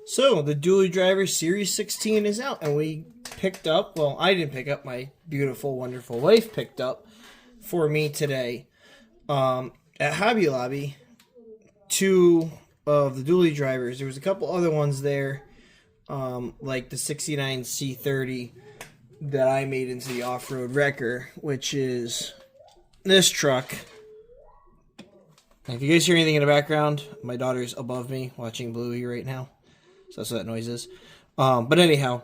So, the Dually Drivers Series 16 is out, and we picked up, well, I didn't pick up, my beautiful, wonderful wife picked up for me today at Hobby Lobby two of the Dually Drivers. There was a couple other ones there, like the 69 C30 that I made into the off-road wrecker, which is this truck. And if you guys hear anything in the background, my daughter's above me watching Bluey right now. So that's what that noise is. But anyhow,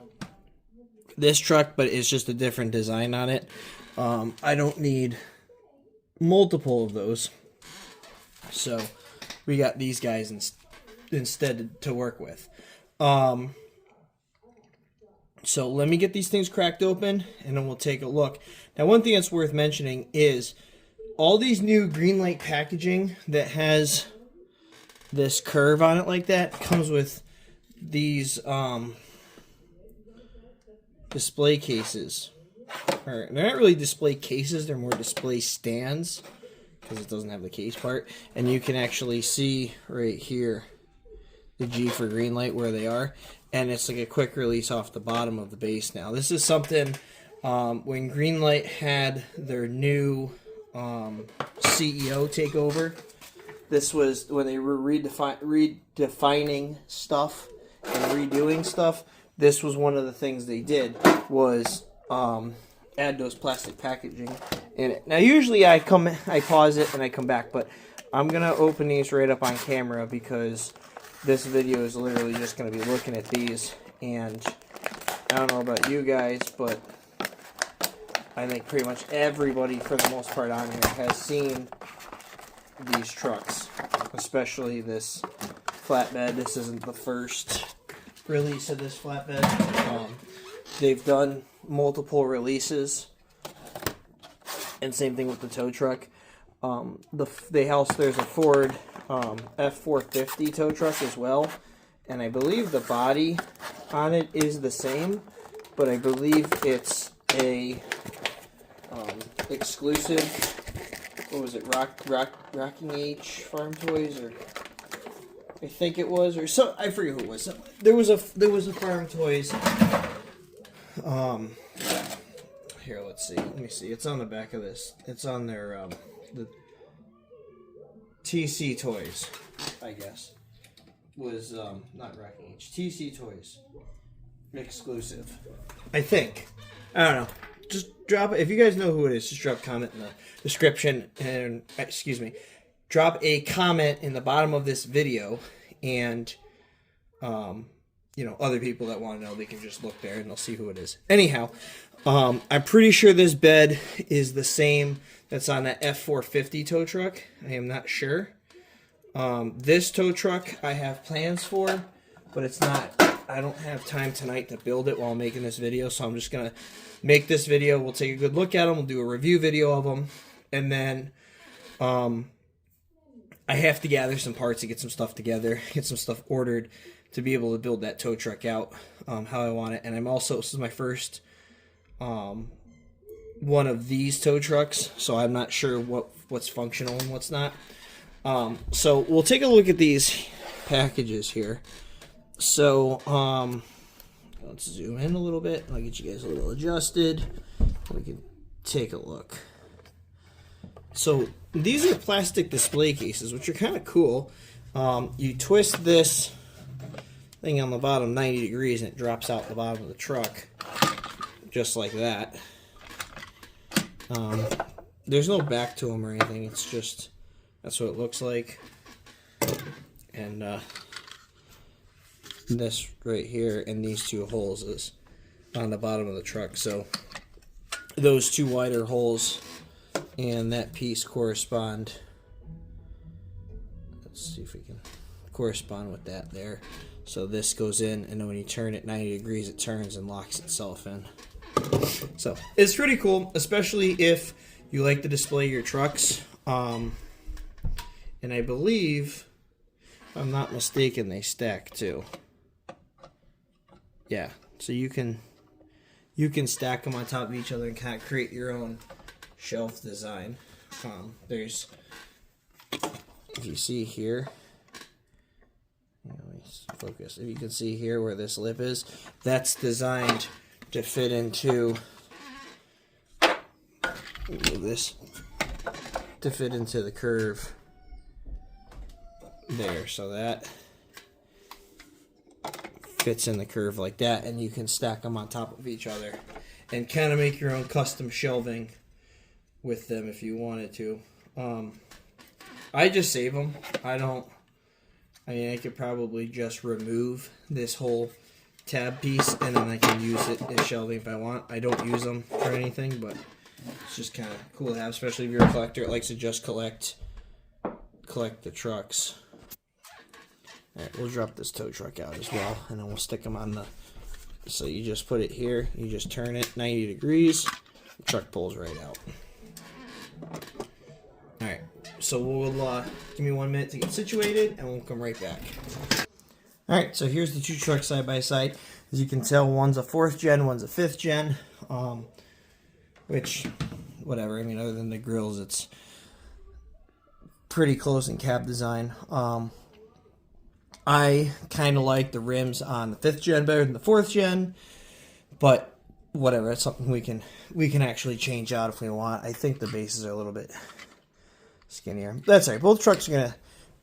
this truck, but it's just a different design on it. I don't need multiple of those. So we got these guys instead to work with. So let me get these things cracked open, and then we'll take a look. Now, one thing that's worth mentioning is all these new green light packaging that has this curve on it like that comes with these display cases. Or they're not really display cases, they're more display stands because it doesn't have the case part. And you can actually see right here the G for green light where they are, and it's like a quick release off the bottom of the base. Now this is something when Greenlight had their new CEO takeover, this was when they were redefining stuff and redoing stuff. This was one of the things they did was add those plastic packaging in it. Now usually I pause it and I come back, but I'm gonna open these right up on camera because this video is literally just gonna be looking at these, and I don't know about you guys, but I think pretty much everybody for the most part on here has seen these trucks, especially this flatbed. This isn't the first release of this flatbed. They've done multiple releases, and same thing with the tow truck. There's a Ford F450 tow truck as well, and I believe the body on it is the same, but I believe it's a exclusive. What was it? Rocking H Farm Toys, or I think it was, or so I forget who it was. There was a Farm Toys. Here, let's see. Let me see. It's on the back of this. It's on their the TC Toys, I guess. Was not Rocking H. TC Toys exclusive, I think. I don't know. Just drop it if you guys know who it is. Just drop a comment in the description, and drop a comment in the bottom of this video, and other people that want to know, they can just look there and they'll see who it is. Anyhow, I'm pretty sure this bed is the same that's on that F450 tow truck. I am not sure. This tow truck I have plans for, but it's not. I don't have time tonight to build it while I'm making this video, so I'm just gonna make this video. We'll take a good look at them. We'll do a review video of them, and then I have to gather some parts to get some stuff together, get some stuff ordered to be able to build that tow truck out how I want it. And this is my first one of these tow trucks, so I'm not sure what's functional and what's not. So we'll take a look at these packages here. So let's zoom in a little bit. I'll get you guys a little adjusted. We can take a look. So these are plastic display cases, which are kind of cool. You twist this thing on the bottom 90 degrees, and it drops out the bottom of the truck, just like that. There's no back to them or anything. It's just, that's what it looks like. And this right here and these two holes is on the bottom of the truck. So those two wider holes and that piece correspond. Let's see if we can correspond with that there. So this goes in, and then when you turn it 90 degrees, it turns and locks itself in. So it's pretty cool, especially if you like to display your trucks. And I believe, if I'm not mistaken, they stack too. Yeah, so you can stack them on top of each other and kind of create your own shelf design. There's, if you see here, let me focus. If you can see here where this lip is, that's designed to fit into this, to fit into the curve there, so that fits in the curve like that, and you can stack them on top of each other and kind of make your own custom shelving with them if you wanted to. I just save them. I mean, I could probably just remove this whole tab piece and then I can use it as shelving if I want. I don't use them for anything, but it's just kind of cool to have, especially if you're a collector that likes to just collect the trucks. Alright, we'll drop this tow truck out as well, and then we'll stick them on the... So you just put it here, you just turn it 90 degrees, the truck pulls right out. Alright, so we'll give me 1 minute to get situated, and we'll come right back. Alright, so here's the two trucks side by side. As you can tell, one's a 4th gen, one's a 5th gen, which, whatever, I mean, other than the grills, it's pretty close in cab design. I kind of like the rims on the 5th gen better than the 4th gen, but whatever, that's something we can actually change out if we want. I think the bases are a little bit skinnier. That's all right. Both trucks are going to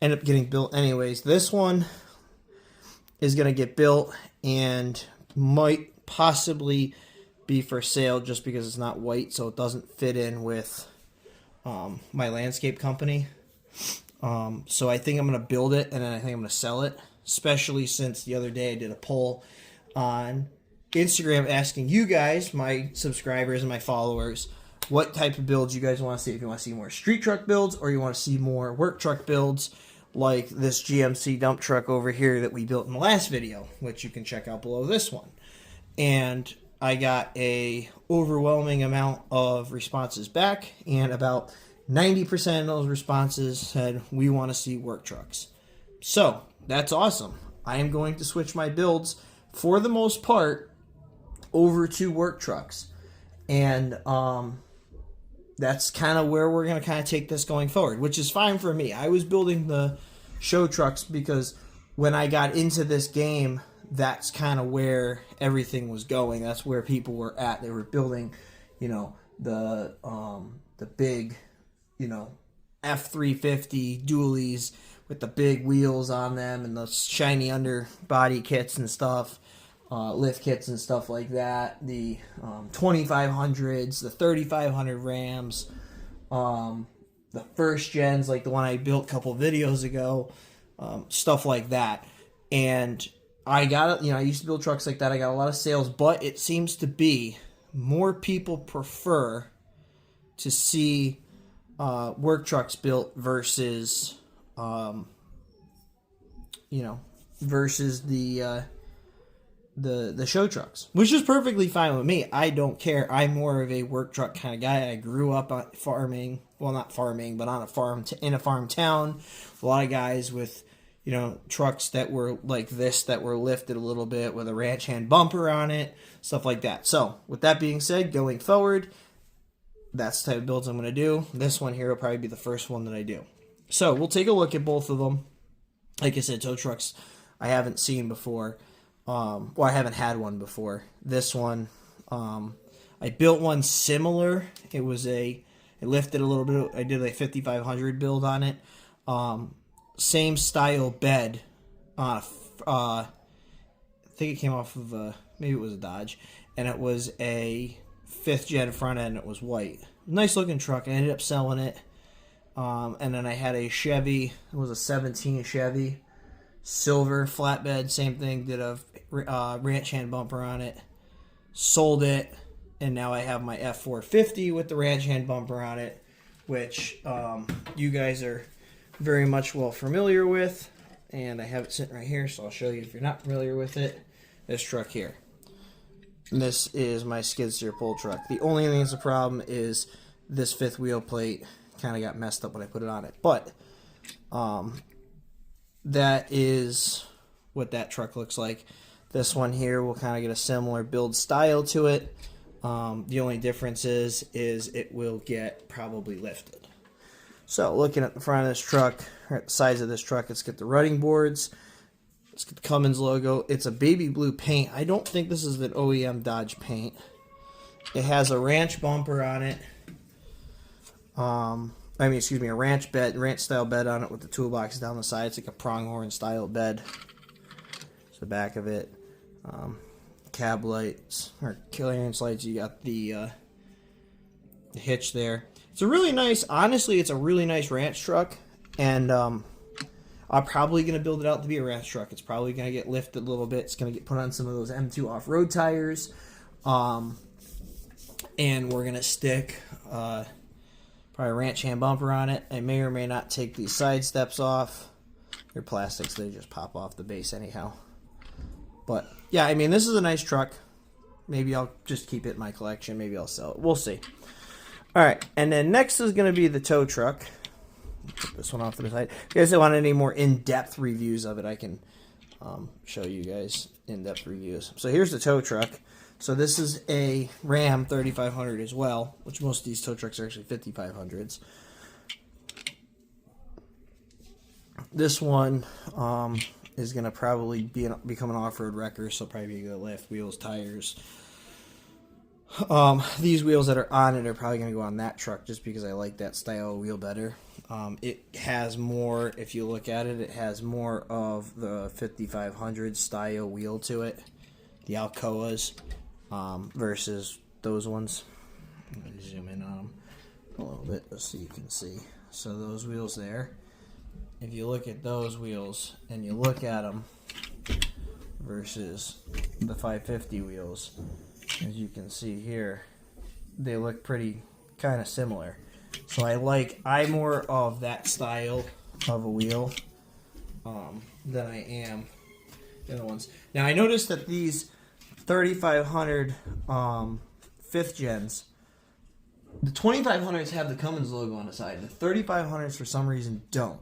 end up getting built anyways. This one is going to get built and might possibly be for sale just because it's not white, so it doesn't fit in with my landscape company. So I think I'm going to build it, and then I think I'm going to sell it, especially since the other day I did a poll on Instagram asking you guys, my subscribers and my followers, what type of builds you guys want to see. If you want to see more street truck builds or you want to see more work truck builds like this GMC dump truck over here that we built in the last video, which you can check out below this one. And I got a overwhelming amount of responses back, and about 90% of those responses said, we want to see work trucks. So, that's awesome. I am going to switch my builds, for the most part, over to work trucks. And that's kind of where we're going to kind of take this going forward, which is fine for me. I was building the show trucks because when I got into this game, that's kind of where everything was going. That's where people were at. They were building, you know, the big, you know, F350 dualies with the big wheels on them and the shiny underbody kits and stuff, lift kits and stuff like that. The 2500s, the 3500 Rams, the first gens like the one I built a couple videos ago, stuff like that. And I got, you know, I used to build trucks like that. I got a lot of sales, but it seems to be more people prefer to see work trucks built versus, you know, versus the show trucks, which is perfectly fine with me. I don't care. I'm more of a work truck kind of guy. I grew up farming, well, not farming, but on a farm in a farm town. A lot of guys with, you know, trucks that were like this, that were lifted a little bit with a ranch hand bumper on it, stuff like that. So, with that being said, going forward, that's the type of builds I'm going to do. This one here will probably be the first one that I do. So, we'll take a look at both of them. Like I said, tow trucks I haven't seen before. Well, I haven't had one before. This one, I built one similar. It lifted a little bit. I did a 5500 build on it. Same style bed. I think it came off of maybe it was a Dodge, and it was a 5th gen front end. It was white. Nice looking truck. I ended up selling it. And then I had a Chevy. It was a 17 Chevy, silver flatbed. Same thing. Did a ranch hand bumper on it. Sold it, and now I have my F450 with the ranch hand bumper on it, which you guys are very much well familiar with, and I have it sitting right here, so I'll show you if you're not familiar with it. This truck here. And this is my skid steer pull truck. The only thing that's a problem is this 5th wheel plate kind of got messed up when I put it on it, but that is what that truck looks like. This one here will kind of get a similar build style to it. The only difference is it will get probably lifted. So looking at the front of this truck, or at the sides of this truck, it's got the running boards, It's got the Cummins logo. It's a baby blue paint. I don't think this is an OEM Dodge paint. It has a ranch bumper on it. Excuse me, a ranch style bed on it with the toolbox down the side. It's like a pronghorn style bed. It's the back of it. Cab lights or clearance lights. You got the hitch there. It's a really nice. Honestly, it's a really nice ranch truck, and I'm probably gonna build it out to be a ranch truck. It's probably gonna get lifted a little bit. It's gonna get put on some of those M2 off-road tires, and we're gonna stick probably a ranch hand bumper on it. I may or may not take these side steps off. They're plastics. They just pop off the base anyhow. But, yeah, I mean, this is a nice truck. Maybe I'll just keep it in my collection. Maybe I'll sell it. We'll see. All right, and then next is going to be the tow truck. Put this one off to the side. If you guys want any more in-depth reviews of it, I can show you guys in-depth reviews. So here's the tow truck. So this is a Ram 3500 as well, which most of these tow trucks are actually 5500s. This one is going to probably become an off-road wrecker, so probably be a good lift, wheels, tires. These wheels that are on it are probably going to go on that truck just because I like that style of wheel better. It has more, if you look at it, it has more of the 5500 style wheel to it, the Alcoas. Versus those ones. Let me zoom in on them a little bit so you can see. So those wheels there, if you look at those wheels and you look at them versus the 550 wheels, as you can see here, they look pretty kind of similar. So I'm more of that style of a wheel than I am the other ones. Now I noticed that these 3500 5th gens, the 2500s have the Cummins logo on the side. The 3500s for some reason don't.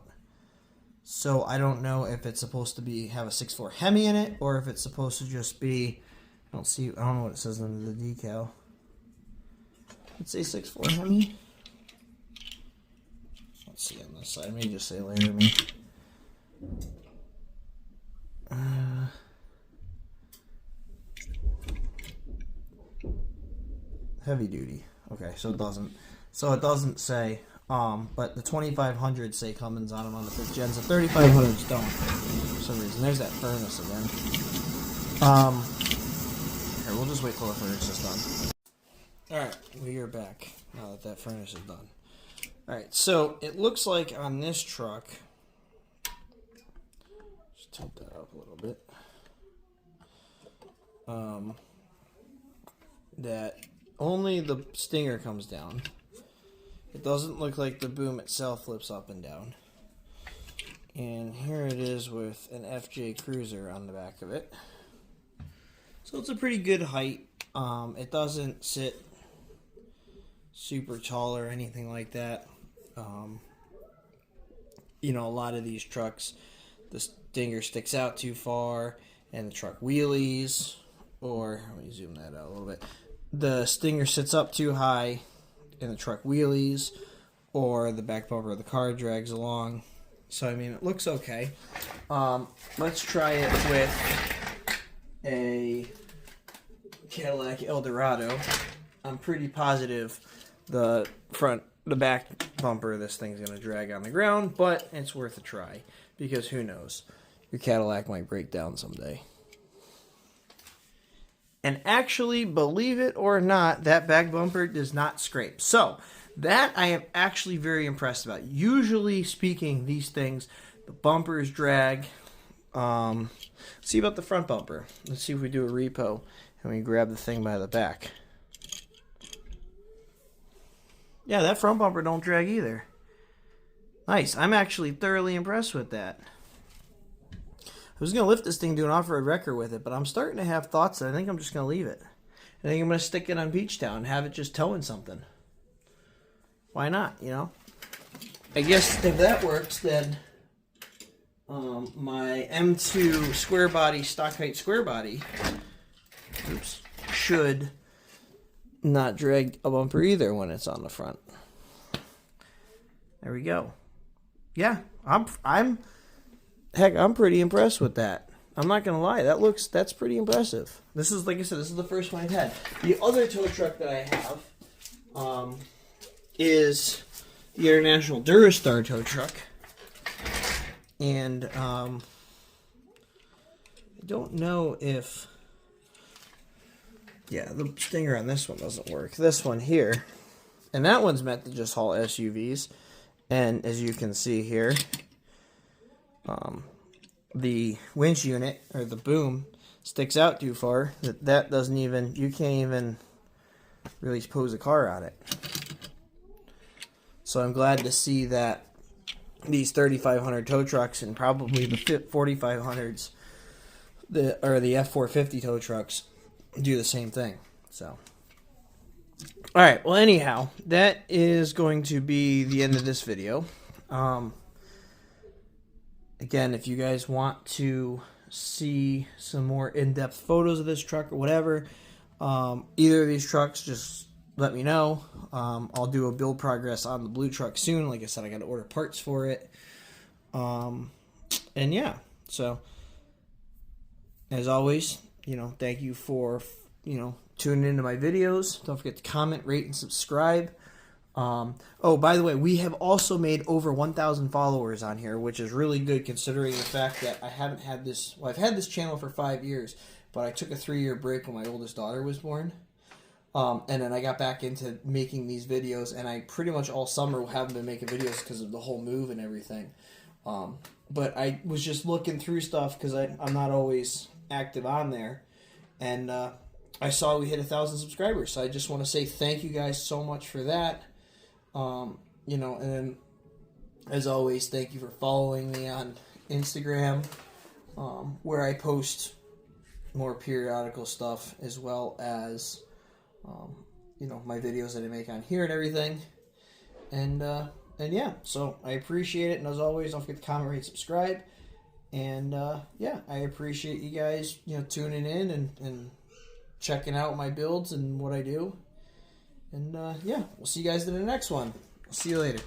So I don't know if it's supposed to have a 6.4 Hemi in it or if it's supposed to just be, I don't know what it says under the decal. Let's say 6.4 Hemi. Let's see on this side. Maybe just say Laramie. Heavy duty. Okay, so it doesn't. So it doesn't say. But the 2500s say Cummins on them on the 5th gens. The 3500s don't for some reason. There's that furnace again. Here, we'll just wait till the furnace is done. All right, we are back now that that furnace is done. All right, so it looks like on this truck. Just tilt that up a little bit. That only the stinger comes down. It doesn't look like the boom itself flips up and down. And here it is with an FJ Cruiser on the back of it. So it's a pretty good height. It doesn't sit super tall or anything like that. You know, a lot of these trucks, the stinger sticks out too far and the truck wheelies, or let me zoom that out a little bit. The stinger sits up too high and the truck wheelies, or the back bumper of the car drags along. So, I mean, it looks okay. Let's try it with a Cadillac Eldorado. I'm pretty positive the back bumper of this thing's going to drag on the ground, but it's worth a try because who knows? Your Cadillac might break down someday. And actually, believe it or not, that back bumper does not scrape. So, that I am actually very impressed about. Usually speaking, these things, the bumpers drag. Let's see about the front bumper. Let's see if we do a repo and we grab the thing by the back. Yeah, that front bumper don't drag either. Nice. I'm actually thoroughly impressed with that. I was going to lift this thing to an off-road wrecker with it, but I'm starting to have thoughts that I think I'm just going to leave it. I think I'm going to stick it on Beach Town and have it just towing something. Why not, you know? I guess if that works, then my M2 square body, stock height square body, should not drag a bumper either when it's on the front. There we go. Yeah, I'm pretty impressed with that. I'm not gonna lie, that's pretty impressive. This is, like I said, this is the first one I've had. The other tow truck that I have is the International Durastar tow truck, and I don't know if, yeah, the stinger on this one doesn't work. This one here, and that one's meant to just haul SUVs, and as you can see here, the winch unit, or the boom, sticks out too far. That doesn't even, you can't even really pose a car on it. So I'm glad to see that these 3500 tow trucks and probably the 4500s, or the F450 tow trucks, do the same thing. So, all right. Well, anyhow, that is going to be the end of this video. Again, if you guys want to see some more in-depth photos of this truck or whatever, either of these trucks, just let me know. I'll do a build progress on the blue truck soon. Like I said, I got to order parts for it. And yeah, so as always, thank you for, tuning into my videos. Don't forget to comment, rate, and subscribe. Oh, by the way, we have also made over 1,000 followers on here, which is really good considering the fact that I haven't had this, well, I've had this channel for 5 years, but I took a 3-year break when my oldest daughter was born. And then I got back into making these videos, and I pretty much all summer haven't been making videos because of the whole move and everything. But I was just looking through stuff because I'm not always active on there, and I saw we hit 1,000 subscribers, so I just want to say thank you guys so much for that. And then, as always, thank you for following me on Instagram, where I post more periodical stuff, as well as, my videos that I make on here and everything. And yeah, so I appreciate it. And as always, don't forget to comment, rate, subscribe. And, yeah, I appreciate you guys, tuning in and checking out my builds and what I do. And, yeah, we'll see you guys in the next one. I'll see you later.